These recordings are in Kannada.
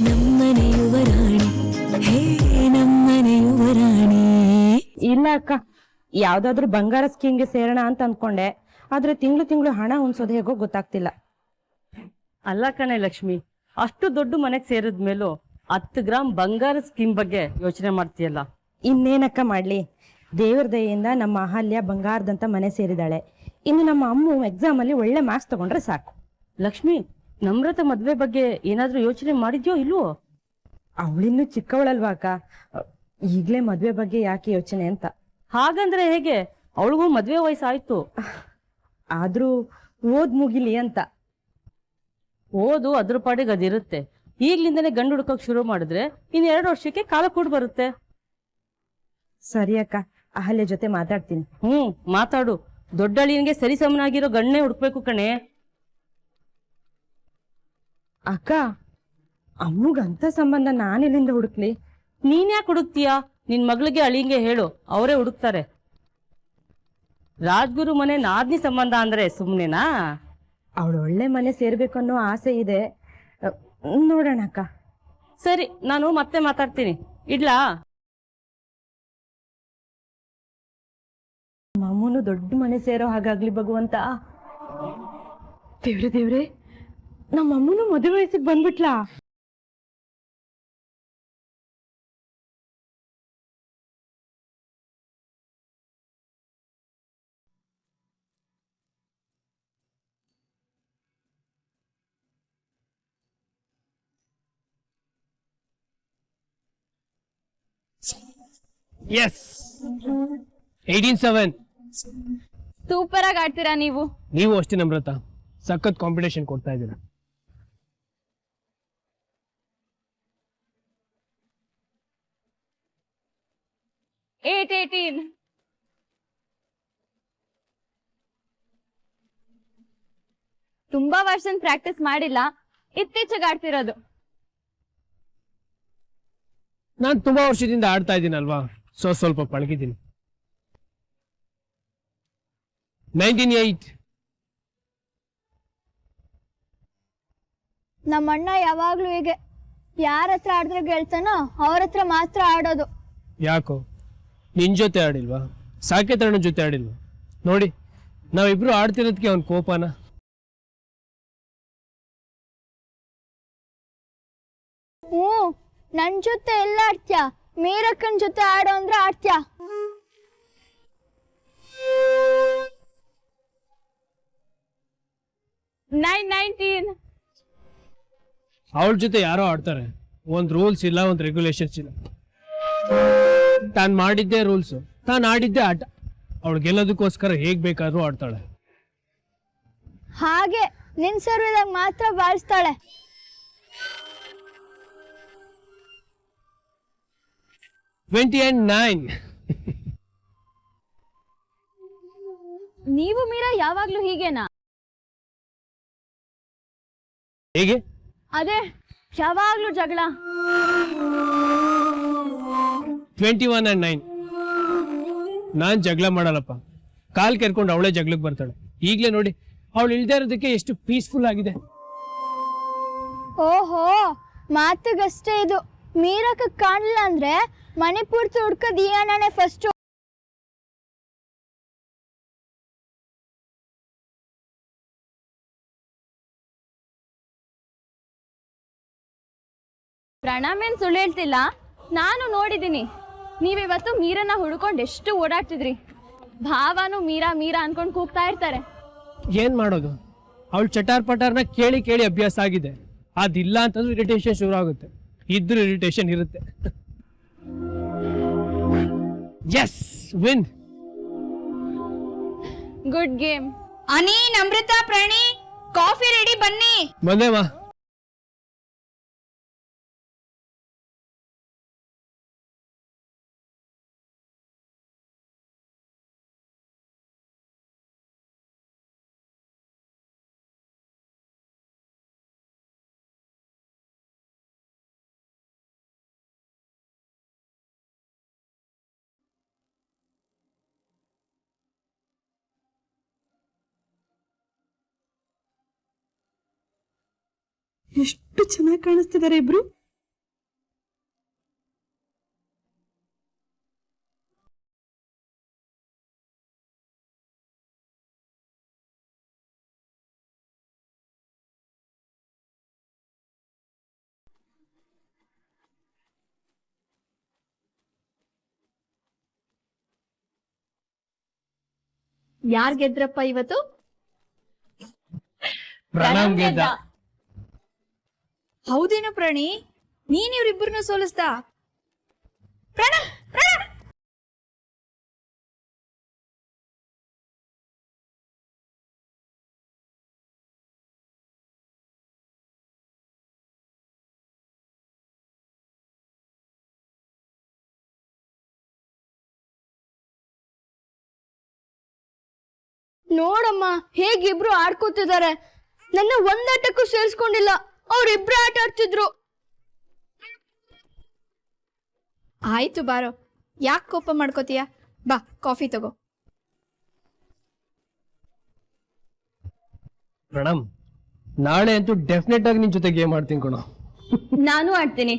ನಮ್ಮನೆ ಯುವರಾಣಿ ಹೇ ನಮ್ಮನೆ ಯುವರಾಣಿ. ಇಲ್ಲ ಅಕ್ಕ, ಯಾವ್ದಾದ್ರು ಬಂಗಾರ ಸ್ಕೀಮ್ಗೆ ಸೇರೋಣ ಅಂತ ಅನ್ಕೊಂಡೆ, ಆದ್ರೆ ತಿಂಗಳು ಹಣ ಉಣ್ಸೋದು ಹೇಗೋ ಗೊತ್ತಾಗ್ತಿಲ್ಲ. ಅಲ್ಲ ಕಣೆ ಲಕ್ಷ್ಮಿ, ಅಷ್ಟು ದೊಡ್ಡ ಮನೆಗೆ ಸೇರಿದ್ಮೇಲೂ 10 ಗ್ರಾಮ್ ಬಂಗಾರ ಸ್ಕೀಮ್ ಬಗ್ಗೆ ಯೋಚನೆ ಮಾಡ್ತೀಯಲ್ಲ. ಇನ್ನೇನಕ್ಕ ಮಾಡ್ಲಿ, ದೇವ್ರ ದಯೆಯಿಂದ ನಮ್ಮ ಅಹಲ್ಯ ಬಂಗಾರದಂತ ಮನೆ ಸೇರಿದಾಳೆ. ಇನ್ನು ನಮ್ಮ ಅಮ್ಮ ಎಕ್ಸಾಮ್ ಅಲ್ಲಿ ಒಳ್ಳೆ ಮಾರ್ಕ್ಸ್ ತಗೊಂಡ್ರೆ ಸಾಕು. ಲಕ್ಷ್ಮಿ, ನಮ್ರತ ಮದ್ವೆ ಬಗ್ಗೆ ಏನಾದ್ರೂ ಯೋಚನೆ ಮಾಡಿದ್ಯೋ ಇಲ್ವೋ? ಅವಳಿನ್ನೂ ಚಿಕ್ಕವಳಲ್ವಾ ಅಕ್ಕ, ಈಗ್ಲೇ ಮದ್ವೆ ಬಗ್ಗೆ ಯಾಕೆ ಯೋಚನೆ ಅಂತ. ಹಾಗಂದ್ರೆ ಹೇಗೆ? ಅವಳಿಗೂ ಮದ್ವೆ ವಯಸ್ಸಾಯ್ತು. ಆದ್ರೂ ಓದ್ ಮುಗಿಲಿ ಅಂತ. ಓದು ಅದ್ರ ಪಾಡಿಗೆ ಅದಿರುತ್ತೆ. ಈಗ್ಲಿಂದನೇ ಗಂಡು ಹುಡುಕಕ್ ಶುರು ಮಾಡಿದ್ರೆ ಇನ್ 2 ವರ್ಷಕ್ಕೆ ಕಾಲ ಕೂಡ ಬರುತ್ತೆ. ಸರಿ ಅಕ್ಕ, ಅಹಲ್ಯ ಜೊತೆ ಮಾತಾಡ್ತೀನಿ. ಮಾತಾಡು. ದೊಡ್ಡಳಿಯನ್ಗೆ ಸರಿ ಸಮನಾಗಿರೋ ಗಂಡನೇ ಹುಡುಕ್ಬೇಕು ಕಣೆ. ಅಕ್ಕ, ಅಮ್ಮಗಂತ ಸಂಬಂಧ ನಾನೆಲ್ಲಿಂದ ಹುಡುಕ್ಲಿ? ನೀನ್ ಯಾಕೆ ಹುಡುಕ್ತೀಯಾ? ನಿನ್ ಮಗಳಿಗೆ ಅಳಿಯಂಗೆ ಹೇಳು, ಅವರೇ ಹುಡುಕ್ತಾರೆ. ರಾಜ್ಗುರು ಮನೆ ನಾದ್ನಿ ಸಂಬಂಧ ಅಂದ್ರೆ ಸುಮ್ನೆನಾ? ಅವಳು ಒಳ್ಳೆ ಮನೆ ಸೇರ್ಬೇಕು ಅನ್ನೋ ಆಸೆ ಇದೆ, ನೋಡೋಣ ಅಕ್ಕ. ಸರಿ, ನಾನು ಮತ್ತೆ ಮಾತಾಡ್ತೀನಿ. ಇಡ್ಲಾ? ಮಾಮೂನು ದೊಡ್ಡ ಮನೆ ಸೇರೋ ಹಾಗಾಗ್ಲಿ ಭಗವಂತ. ದೇವ್ರೆ, ನಮ್ಮ ಅಮ್ಮನು ಮದುವೆ ವಯಸ್ಸಿಗೆ ಬಂದ್ಬಿಟ್ಲಾ? ಎಸ್ 18-7. ಸೂಪರ್ ಆಗಿ ಆಡ್ತೀರಾ ನೀವು. ನೀವು ಅಷ್ಟೇ ನಮ್ರತ, ಸಖತ್ ಕಾಂಪಿಟೇಷನ್ ಕೊಡ್ತಾ ಇದ್ದೀರಾ. ತುಂಬಾ ವರ್ಷ ಪ್ರಾಕ್ಟೀಸ್ ಮಾಡಿಲ್ಲ, ಇತ್ತೀಚೆಗೆ ಆಡ್ತಿರೋದು. ನಾನು ತುಂಬಾ ವರ್ಷದಿಂದ ಆಡ್ತಾ ಇದ್ದೀನಲ್ವಾ, ಸ್ವಲ್ಪ ಪಳಗಿದ್ದೀನಿ. 19-8. ನಮ್ಮ ಅಣ್ಣ ಯಾವಾಗ್ಲೂ ಹೀಗೆ, ಯಾರ ಹತ್ರ ಆಡಿದ್ರೆ ಗೆಲ್ತಾನೋ ಅವ್ರ ಹತ್ರ ಮಾತ್ರ ಆಡೋದು. ಯಾಕೋ ನಿನ್ ಜೊತೆ ಆಡಿಲ್ವಾ? ಸಾಕೇತ್ ಅಣ್ಣನ ಜೊತೆ ಆಡಿಲ್ವಾ? ನೋಡಿ, ನಾವಿಬ್ರು ಆಡ್ತಿರೋದಕ್ಕೆ ಅವನ್ ಕೋಪನ. ನನ್ ಜೊತೆ ಎಲ್ಲ ಆಡ್ತ್ಯಾ, ಮೀರಕ್ಕನ್ ಜೊತೆ ಆಡೋ ಅಂದ್ರೆ ಆಡ್ತ್ಯಾ. ಅವಳ ಜೊತೆ ಯಾರೋ ಆಡ್ತಾರೆ, ಒಂದ್ ರೂಲ್ಸ್ ಇಲ್ಲ, ಒಂದ್ ರೆಗ್ಯುಲೇಷನ್ಸ್ ಇಲ್ಲ. ತಾನ್ ಮಾಡಿದ್ದೇ ರೂಲ್ಸ್, ತಾನ್ ಆಡಿದ್ದೇ ಆಟ. ಅವಳು ಗೆಲ್ಲೋದಕ್ಕೋಸ್ಕರ ಹೇಗ್ ಬೇಕಾದ್ರೂ ಆಡ್ತಾಳೆ. ಹಾಗೆ ನಿನ್ ಸರ್ವಿದಾಗ ಮಾತ್ರ ಬಾರಿಸ್ತಾಳೆ. ನೀವು ಮೀರಾ ಯಾವಾಗ್ಲೂ ಹೀಗೇನಾ? ಹೇಗೆ? ಅದೇ ಯಾವಾಗ್ಲೂ ಜಗಳ. 21-9. ನಾನ್ ಜಗಳ ಮಾಡಲ್ಲಪ್ಪ, ಕಾಲ್ ಕೆರ್ಕೊಂಡು ಅವಳೇ ಜಗಳಕ್ಕೆ ಬರ್ತಾಳೆ. ಈಗ್ಲೇ ನೋಡಿ, ಅವಳು ಇಳ್ದೇ ಇರೋದಕ್ಕೆ ಎಷ್ಟು ಪೀಸ್ಫುಲ್ ಆಗಿದೆ. ಓಹೋ, ಮಾತುಗಷ್ಟೇ ಇದು. ಮೀರಕ್ಕ ಕಾಣಲಿಲ್ಲ ಅಂದ್ರೆ ಮನೆ ಪೂರ್ತಿ ಹುಡ್ಕದ್ ಈ ಅಣ್ಣನೇ ಫಸ್ಟ್. ಪ್ರಣಾಮೇನ್ ಸುಳ್ಳು ಹೇಳ್ತಿಲ್ಲ, ನಾನು ನೋಡಿದ್ದೀನಿ. ನೀವಿವತ್ತು ಮೀರನ್ನ ಹುಡ್ಕೊಂಡು ಎಷ್ಟು ಓಡಾಡ್ತಿದ್ರಿ. ಭಾವನು ಮೀರಾ ಮೀರಾ ಅನ್ಕೊಂಡು ಕೂಗ್ತಾ ಇರ್ತಾರೆ. ಏನ್ ಮಾಡೋದು, ಅವಳು ಚಟಾರ್ ಪಟಾರ್ನ ಕೇಳಿ ಕೇಳಿ ಅಭ್ಯಾಸ ಆಗಿದೆ. ಅದಿಲ್ಲ ಅಂತಂದ್ರೆ ಇರಿಟೇಷನ್ ಶುರು ಆಗುತ್ತೆ, ಇದ್ರೂ ಇರಿಟೇಷನ್ ಇರುತ್ತೆ. Yes, win. Good game. Ani, Namrata, ಪ್ರಾಣಿ, ಕಾಫಿ ರೆಡಿ, ಬನ್ನಿ. ಬಂದೇವಾ. ಎಷ್ಟು ಚೆನ್ನಾಗಿ ಕಾಣಿಸ್ತಿದ್ದಾರೆ ಇಬ್ರು. ಯಾರ್ ಗೆದ್ರಪ್ಪ ಇವತ್ತು? ಪ್ರಣಮ್ ಗೆದ್ದ. ಹೌದೇನು ಪ್ರಾಣಿ, ನೀನ್ ಇವ್ರಿಬ್ಬರನ್ನು ಸೋಲಿಸ್ದ? ಪ್ರಣಮ್ ಪ್ರಣಮ್ ನೋಡಮ್ಮ ಹೇಗಿಬ್ರು ಆಡ್ಕೋತಿದ್ದಾರೆ. ನನ್ನ ಒಂದಾಟಕ್ಕೂ ಸೇರಿಸ್ಕೊಂಡಿಲ್ಲ. ಅವ್ರಿಬ್ರು ಆಟ ಆಡ್ತಿದ್ರು. ಆಯ್ತು ಬಾರೋ, ಯಾಕೆ ಕೋಪ ಮಾಡ್ಕೋತೀಯ? ಬಾ ಕಾಫಿ ತಗೋ. ಪ್ರಣಮ್, ನಾಳೆ ಅಂತೂ ಡೆಫಿನೆಟ್ ಆಗಿ ನಿನ್ ಜೊತೆ ಗೇಮ್ ಆಡ್ತೀನಿ ಕಣೋ. ನಾನು ಆಡ್ತೀನಿ.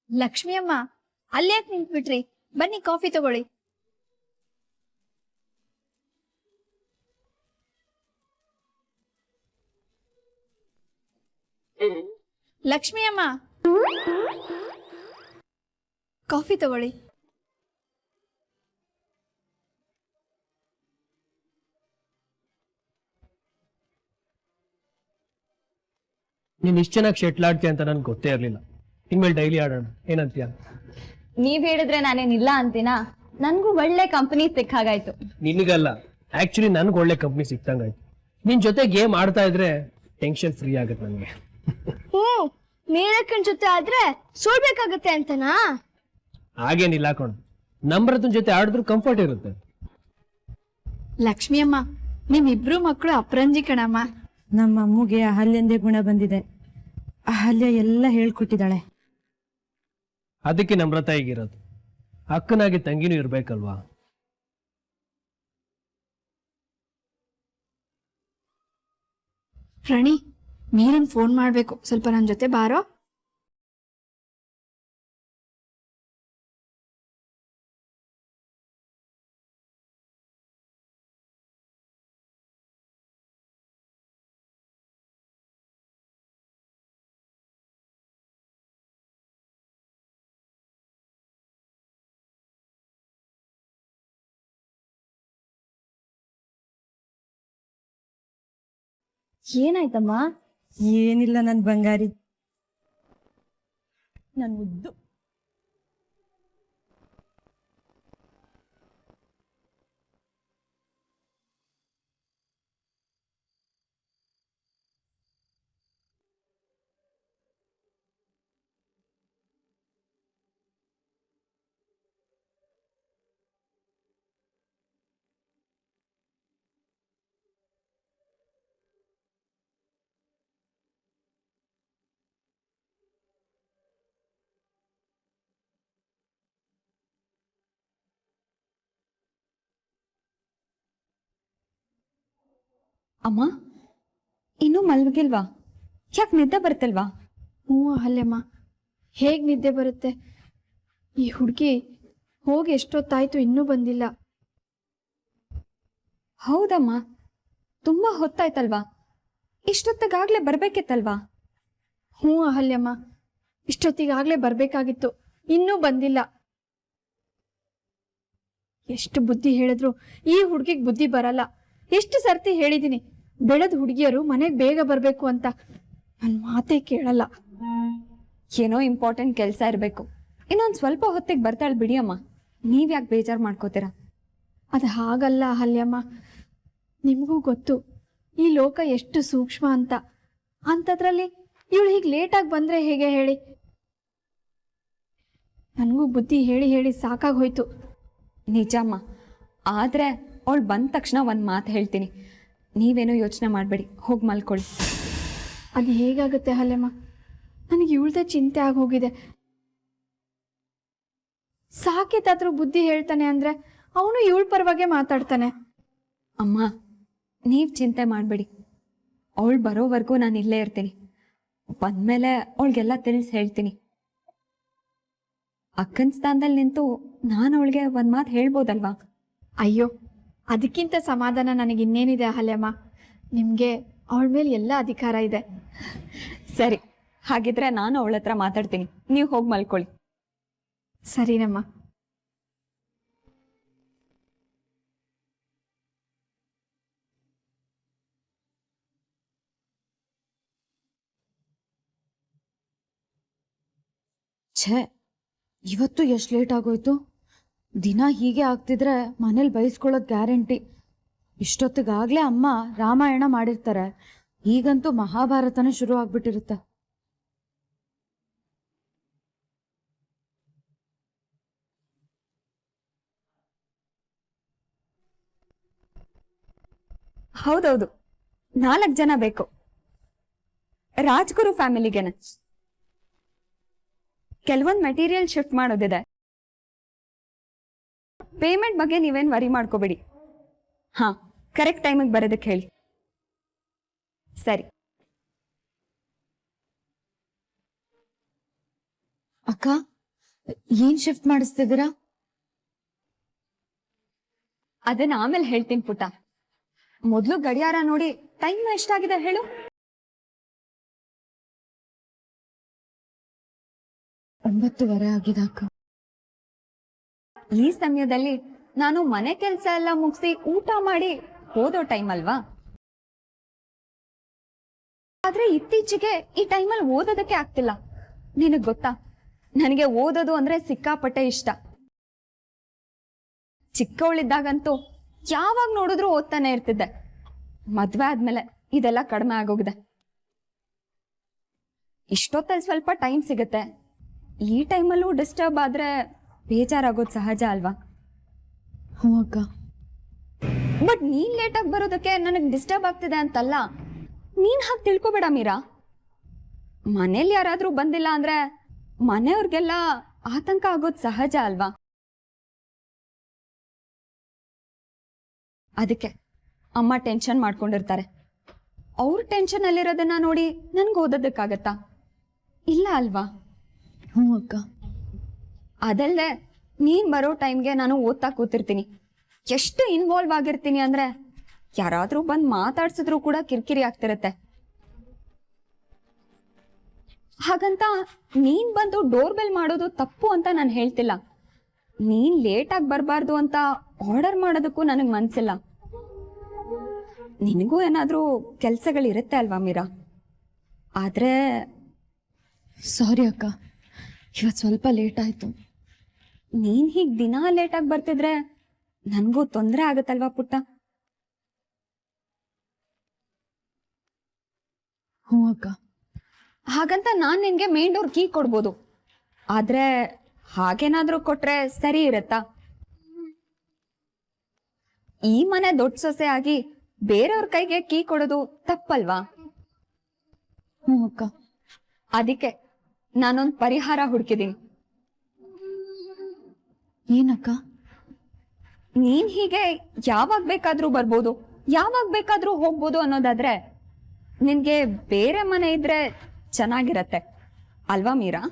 ಲಕ್ಷ್ಮಿ ಅಮ್ಮ, ಅಲ್ಯಾಕೆ ನಿಂತ್ಬಿಟ್ರಿ? ಬನ್ನಿ ಕಾಫಿ ತಗೊಳ್ಳಿ. ಲಕ್ಷ್ಮಿ ಅಮ್ಮ, ಕಾಫಿ ತಗೊಳ್ಳಿ. ನೀನ್ ಇಷ್ಟು ಚೆನ್ನಾಗಿ ಶೆಟ್ಲ್ ಆಡ್ತೀಯ ಅಂತ ನನ್ಗೆ ಗೊತ್ತೇ ಇರ್ಲಿಲ್ಲ. ಇನ್ಮೇಲೆ ಡೈಲಿ ಆಡೋಣ, ಏನಂತೀಯ? ನೀವ್ ಹೇಳಿದ್ರೆ ನಾನೇನಿಲ್ಲ ಅಂತೀನಾ? ನನ್ಗೂ ಒಳ್ಳೆ ಕಂಪನಿ ಸಿಕ್ಕಾಗಾಯ್ತು. ನಿನಗಲ್ಲ, ಆಕ್ಚುಲಿ ನನ್ಗೆ ಒಳ್ಳೆ ಕಂಪ್ನಿ ಸಿಕ್ತಂಗಾಯ್ತು. ನಿನ್ ಜೊತೆ ಗೇಮ್ ಆಡ್ತಾ ಇದ್ರೆ ಟೆನ್ಷನ್ ಫ್ರೀ ಆಗತ್ತೆ ನನಗೆ. ಮೀರಕ್ಕನ್ ಜೊತೆ ಆದ್ರೆ ಸೋಲ್ಬೇಕಾಗತ್ತೆ ಅಂತನಾ? ಹಾಗೇನಿಲ್ಲ ಕಣ್, ನಮ್ರತನ್ ಜೊತೆ ಆಡಿದ್ರು ಕಂಫರ್ಟ್ ಇರುತ್ತೆ. ಲಕ್ಷ್ಮಿ ಅಮ್ಮ, ನಿಮ್ಮಿಬ್ರು ಮಕ್ಕಳು ಅಪರಂಜಿ ಕಣಮ್ಮ. ನಮ್ಮ ಅಮ್ಮಗೆ ಅಹಲ್ಯಂದೇ ಗುಣ ಬಂದಿದೆ. ಅಹಲ್ಯ ಎಲ್ಲ ಹೇಳ್ಕೊಟ್ಟಿದ್ದಾಳೆ. ಅದಕ್ಕೆ ನಮ್ರತ ಈಗಿರೋದು. ಅಕ್ಕನಾಗಿ ತಂಗಿನೂ ಇರ್ಬೇಕಲ್ವಾ? ಪ್ರಣಿ, ಮೀರನ್ ಫೋನ್ ಮಾಡ್ಬೇಕು, ಸ್ವಲ್ಪ ನನ್ನ ಜೊತೆ ಬಾರೋ. ಏನಾಯ್ತಮ್ಮ? ಏನಿಲ್ಲ ನನ್ ಬಂಗಾರಿ. ನನ್ ಮುದ್ದು. ಅಮ್ಮ, ಇನ್ನೂ ಮಲ್ಗಿಲ್ವಾ? ಯಾಕೆ ನಿದ್ದೆ ಬರುತ್ತಲ್ವಾ? ಹ್ಞೂ ಅಹಲ್ಯಮ್ಮ, ಹೇಗ್ ನಿದ್ದೆ ಬರುತ್ತೆ? ಈ ಹುಡುಗಿ ಹೋಗಿ ಎಷ್ಟೊತ್ತಾಯ್ತು, ಇನ್ನೂ ಬಂದಿಲ್ಲ. ಹೌದಮ್ಮ, ತುಂಬಾ ಹೊತ್ತಾಯ್ತಲ್ವಾ? ಇಷ್ಟೊತ್ತಿಗಾಗ್ಲೇ ಬರ್ಬೇಕಿತ್ತಲ್ವಾ? ಹ್ಞೂ ಅಹಲ್ಯಮ್ಮ, ಇಷ್ಟೊತ್ತಿಗಾಗ್ಲೇ ಬರ್ಬೇಕಾಗಿತ್ತು, ಇನ್ನೂ ಬಂದಿಲ್ಲ. ಎಷ್ಟು ಬುದ್ಧಿ ಹೇಳಿದ್ರು ಈ ಹುಡುಗಿಗೆ ಬುದ್ಧಿ ಬರಲ್ಲ. ಎಷ್ಟು ಸರ್ತಿ ಹೇಳಿದೀನಿ, ಬೆಳೆದ ಹುಡುಗಿಯರು ಮನೆಗೆ ಬೇಗ ಬರ್ಬೇಕು ಅಂತ. ನನ್ನ ಮಾತೇ ಕೇಳಲ್ಲ. ಏನೋ ಇಂಪಾರ್ಟೆಂಟ್ ಕೆಲಸ ಇರಬೇಕು. ಇನ್ನೊಂದು ಸ್ವಲ್ಪ ಹೊತ್ತಿಗೆ ಬರ್ತಾಳೆ ಬಿಡಿ ಅಮ್ಮ. ನೀವ್ಯಾಕೆ ಬೇಜಾರು ಮಾಡ್ಕೋತೀರಾ? ಅದು ಹಾಗಲ್ಲ ಅಹಲ್ಯಮ್ಮ, ನಿಮಗೂ ಗೊತ್ತು ಈ ಲೋಕ ಎಷ್ಟು ಸೂಕ್ಷ್ಮ ಅಂತ. ಅಂಥದ್ರಲ್ಲಿ ಇವಳು ಹೀಗೆ ಲೇಟಾಗಿ ಬಂದರೆ ಹೇಗೆ ಹೇಳಿ? ನನಗೂ ಬುದ್ಧಿ ಹೇಳಿ ಹೇಳಿ ಸಾಕಾಗೋಯ್ತು. ನಿಜಮ್ಮ, ಆದರೆ ಅವಳು ಬಂದ ತಕ್ಷಣ ಒಂದು ಮಾತು ಹೇಳ್ತೀನಿ. ನೀವೇನೋ ಯೋಚನೆ ಮಾಡಬೇಡಿ, ಹೋಗಿ ಮಲ್ಕೊಳ್ಳಿ. ಅದು ಹೇಗಾಗುತ್ತೆ ಅಹಲ್ಯಮ್ಮ? ನನಗೆ ಇವಳ್ದೇ ಚಿಂತೆ ಆಗೋಗಿದೆ. ಸಾಕೇತಾದ್ರೂ ಬುದ್ಧಿ ಹೇಳ್ತಾನೆ ಅಂದರೆ ಅವನು ಇವಳ ಪರವಾಗೆ ಮಾತಾಡ್ತಾನೆ. ಅಮ್ಮ, ನೀವು ಚಿಂತೆ ಮಾಡಬೇಡಿ. ಅವಳು ಬರೋವರೆಗೂ ನಾನು ಇಲ್ಲೇ ಇರ್ತೀನಿ. ಬಂದ್ಮೇಲೆ ಅವಳಿಗೆಲ್ಲ ತಿಳಿಸಿ ಹೇಳ್ತೀನಿ. ಅಕ್ಕನ ಸ್ಥಾನದಲ್ಲಿ ನಿಂತು ನಾನು ಅವಳಿಗೆ ಒಂದು ಮಾತು ಹೇಳ್ಬೋದಲ್ವಾ? ಅಯ್ಯೋ, ಅದಕ್ಕಿಂತ ಸಮಾಧಾನ ನನಗೆ ಇನ್ನೇನಿದೆ ಅಹಲ್ಯಮ್ಮ. ನಿಮಗೆ ಅವಳ ಮೇಲೆ ಎಲ್ಲ ಅಧಿಕಾರ ಇದೆ. ಸರಿ, ಹಾಗಿದ್ರೆ ನಾನು ಅವಳ ಹತ್ರ ಮಾತಾಡ್ತೀನಿ, ನೀವು ಹೋಗಿ ಮಲ್ಕೊಳ್ಳಿ. ಸರಿನಮ್ಮ. ಛೇ, ಇವತ್ತು ಎಷ್ಟು ಲೇಟ್ ಆಗೋಯ್ತು. ದಿನ ಹೀಗೆ ಆಗ್ತಿದ್ರೆ ಮನೇಲಿ ಬೈಸ್ಕೊಳ್ಳೋದು ಗ್ಯಾರಂಟಿ. ಇಷ್ಟೊತ್ತಿಗಾಗಲೇ ಅಮ್ಮ ರಾಮಾಯಣ ಮಾಡಿರ್ತಾರೆ, ಈಗಂತೂ ಮಹಾಭಾರತನೇ ಶುರು ಆಗ್ಬಿಟ್ಟಿರುತ್ತೆ. ಹೌದೌದು, 4 ಜನ ಬೇಕು. ರಾಜ್ಗುರು ಫ್ಯಾಮಿಲಿಗೆನೆ. ಕೆಲವೊಂದು ಮೆಟೀರಿಯಲ್ ಶಿಫ್ಟ್ ಮಾಡೋದಿದೆ. ಪೇಮೆಂಟ್ ಬಗ್ಗೆ ನೀವೇನು ವರಿ ಮಾಡ್ಕೋಬೇಡಿ. ಹಾ, ಕರೆಕ್ಟ್ ಟೈಮಿಗೆ ಬರೋದಕ್ಕೆ ಹೇಳಿ. ಸರಿ. ಅಕ್ಕ, ಏನ್ ಶಿಫ್ಟ್ ಮಾಡಿಸ್ತಿದ್ದೀರಾ? ಅದನ್ನ ಆಮೇಲೆ ಹೇಳ್ತೀನಿ ಪುಟ್ಟ. ಮೊದಲು ಗಡಿಯಾರ ನೋಡಿ ಟೈಮ್ ಎಷ್ಟಾಗಿದೆ ಹೇಳು. 9:15 ಆಗಿದೆ ಅಕ್ಕ. ಈ ಸಮಯದಲ್ಲಿ ನಾನು ಮನೆ ಕೆಲಸ ಎಲ್ಲ ಮುಗಿಸಿ ಊಟ ಮಾಡಿ ಓದೋ ಟೈಮ್ ಅಲ್ವಾ? ಆದ್ರೆ ಇತ್ತೀಚೆಗೆ ಈ ಟೈಮಲ್ಲಿ ಓದೋದಕ್ಕೆ ಆಗ್ತಿಲ್ಲ. ನಿನಗ್ ಗೊತ್ತಾ, ನನಗೆ ಓದೋದು ಅಂದ್ರೆ ಸಿಕ್ಕಾಪಟ್ಟೆ ಇಷ್ಟ. ಚಿಕ್ಕವಳಿದ್ದಾಗಂತೂ ಯಾವಾಗ ನೋಡಿದ್ರು ಓದ್ತಾನೆ ಇರ್ತಿದ್ದೆ. ಮದ್ವೆ ಆದ್ಮೇಲೆ ಇದೆಲ್ಲ ಕಡಿಮೆ ಆಗೋಗಿದೆ. ಇಷ್ಟೊತ್ತಲ್ಲಿ ಸ್ವಲ್ಪ ಟೈಮ್ ಸಿಗುತ್ತೆ. ಈ ಟೈಮಲ್ಲೂ ಡಿಸ್ಟರ್ಬ್ ಆದ್ರೆ ಬೇಜಾರಾಗೋದು ಸಹಜ ಅಲ್ವಾ? ಹ್ಞೂ ಅಕ್ಕ. ಬಟ್ ನೀನ್ ಲೇಟಾಗಿ ಬರೋದಕ್ಕೆ ನನಗೆ ಡಿಸ್ಟರ್ಬ್ ಆಗ್ತಿದೆ ಅಂತಲ್ಲ. ನೀನ್ ಹಾಗೆ ತಿಳ್ಕೊಬೇಡ ಮೀರಾ. ಮನೇಲಿ ಯಾರಾದ್ರೂ ಬಂದಿಲ್ಲ ಅಂದ್ರೆ ಮನೆಯವ್ರಿಗೆಲ್ಲ ಆತಂಕ ಆಗೋದು ಸಹಜ ಅಲ್ವಾ? ಅದಕ್ಕೆ ಅಮ್ಮ ಟೆನ್ಷನ್ ಮಾಡ್ಕೊಂಡಿರ್ತಾರೆ. ಅವ್ರ ಟೆನ್ಷನ್ ಅಲ್ಲಿರೋದನ್ನ ನೋಡಿ ನನ್ಗೆ ಓದೋದಕ್ಕಾಗತ್ತಾ? ಇಲ್ಲ ಅಲ್ವಾ? ಹ್ಞೂ ಅಕ್ಕ. ಅದಲ್ಲದೆ ನೀನ್ ಬರೋ ಟೈಮ್ಗೆ ನಾನು ಓದ್ತಾ ಕೂತಿರ್ತೀನಿ. ಎಷ್ಟು ಇನ್ವಾಲ್ವ್ ಆಗಿರ್ತೀನಿ ಅಂದ್ರೆ ಯಾರಾದ್ರೂ ಬಂದು ಮಾತಾಡ್ಸಿದ್ರು ಕೂಡ ಕಿರಿಕಿರಿ ಆಗ್ತಿರತ್ತೆ. ಹಾಗಂತ ನೀನ್ ಬಂದು ಡೋರ್ ಬೆಲ್ ಮಾಡೋದು ತಪ್ಪು ಅಂತ ನಾನು ಹೇಳ್ತಿಲ್ಲ. ನೀನ್ ಲೇಟಾಗಿ ಬರಬಾರ್ದು ಅಂತ ಆರ್ಡರ್ ಮಾಡೋದಕ್ಕೂ ನನಗೆ ಮನ್ಸಿಲ್ಲ. ನಿನಗೂ ಏನಾದ್ರೂ ಕೆಲಸಗಳಿರುತ್ತೆ ಅಲ್ವಾ ಮೀರಾ? ಆದ್ರೆ ಸಾರಿ ಅಕ್ಕ, ಇವತ್ತು ಸ್ವಲ್ಪ ಲೇಟ್ ಆಯಿತು. ನೀನ್ ಹೀಗೆ ದಿನ ಲೇಟಾಗಿ ಬರ್ತಿದ್ರೆ ನನಗೂ ತೊಂದರೆ ಆಗತ್ತಲ್ವಾ ಪುಟ್ಟ? ಹ್ಞೂ ಅಕ್ಕ. ಹಾಗಂತ ನಾನು ನಿನ್ಗೆ ಮೇನ್ ಡೋರ್ ಕೀ ಕೊಡ್ಬೋದು. ಆದ್ರೆ ಹಾಗೇನಾದ್ರೂ ಕೊಟ್ರೆ ಸರಿ ಇರತ್ತಾ? ಈ ಮನೆ ದೊಡ್ಡ ಸೊಸೆ ಆಗಿ ಬೇರೆಯವ್ರ ಕೈಗೆ ಕೀ ಕೊಡೋದು ತಪ್ಪಲ್ವಾ? ಹ್ಞೂ ಅಕ್ಕ. ಅದಕ್ಕೆ ನಾನೊಂದು ಪರಿಹಾರ ಹುಡುಕಿದ್ದೀನಿ. ಏನಕ್ಕ? ನೀನ್ ಹೀಗೆ ಯಾವಾಗ ಬೇಕಾದ್ರೂ ಬರ್ಬೋದು, ಯಾವಾಗ ಬೇಕಾದ್ರೂ ಹೋಗ್ಬೋದು ಅನ್ನೋದಾದ್ರೆ ನಿನ್ಗೆ ಬೇರೆ ಮನೆ ಇದ್ರೆ ಚೆನ್ನಾಗಿರತ್ತೆ ಅಲ್ವಾ ಮೀರಾ?